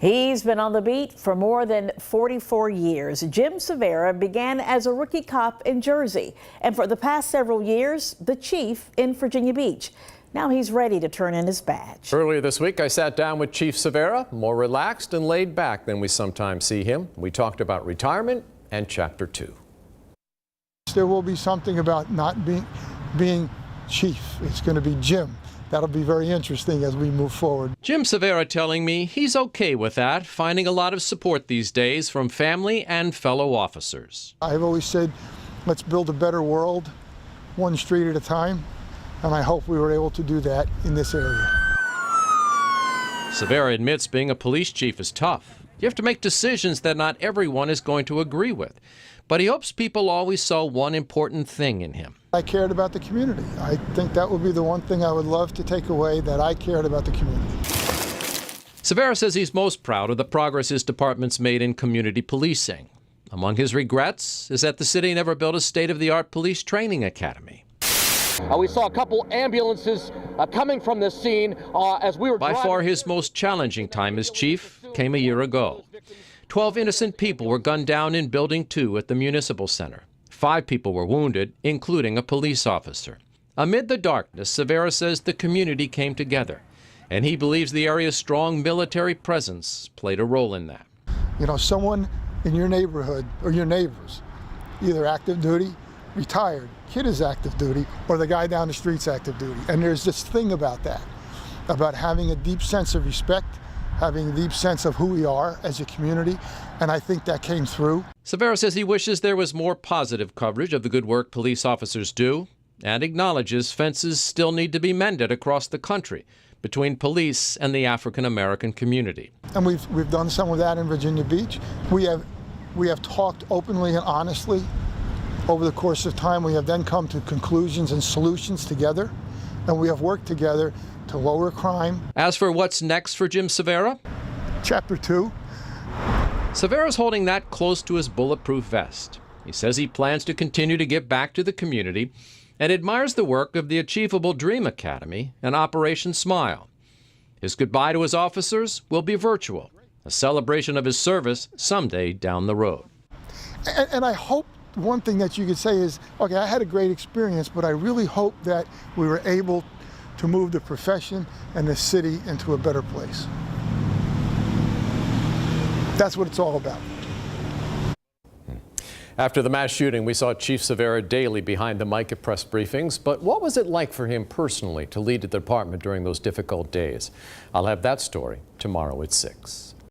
He's been on the beat for more than 44 years. Jim Cervera began as a rookie cop in Jersey, and for the past several years, the chief in Virginia Beach. Now he's ready to turn in his badge. Earlier this week, I sat down with Chief Cervera, more relaxed and laid back than we sometimes see him. We talked about retirement and Chapter 2. There will be something about not being chief. It's going to be Jim. That'll be very interesting as we move forward. Jim Cervera telling me he's okay with that, finding a lot of support these days from family and fellow officers. I've always said, let's build a better world, one street at a time, and I hope we were able to do that in this area. Cervera admits being a police chief is tough. You have to make decisions that not everyone is going to agree with. But he hopes people always saw one important thing in him. I cared about the community. I think that would be the one thing I would love to take away, that I cared about the community. Cervera says he's most proud of the progress his department's made in community policing. Among his regrets is that the city never built a state-of-the-art police training academy. We saw a couple ambulances coming from this scene as we were By far his most challenging time as chief came a year ago. 12 innocent people were gunned down in Building 2 at the Municipal Center. 5 people were wounded, including a police officer. Amid the darkness, Cervera says the community came together, and he believes the area's strong military presence played a role in that. You know, someone in your neighborhood or your neighbors, either active duty, retired, kid is active duty, or the guy down the street's active duty. And there's this thing about that, about having a deep sense of respect, having a deep sense of who we are as a community, and I think that came through. Cervera says he wishes there was more positive coverage of the good work police officers do, and acknowledges fences still need to be mended across the country between police and the African-American community. And we've done some of that in Virginia Beach. We have talked openly and honestly over the course of time. We have then come to conclusions and solutions together, and we have worked together to lower crime. As for what's next for Jim Cervera? Chapter 2. Cervera's holding that close to his bulletproof vest. He says he plans to continue to give back to the community and admires the work of the Achievable Dream Academy and Operation Smile. His goodbye to his officers will be virtual, a celebration of his service someday down the road. And I hope one thing that you could say is, okay, I had a great experience, but I really hope that we were able to move the profession and the city into a better place. That's what it's all about. After the mass shooting, we saw Chief Cervera daily behind the mic at press briefings. But what was it like for him personally to lead the department during those difficult days? I'll have that story tomorrow at 6.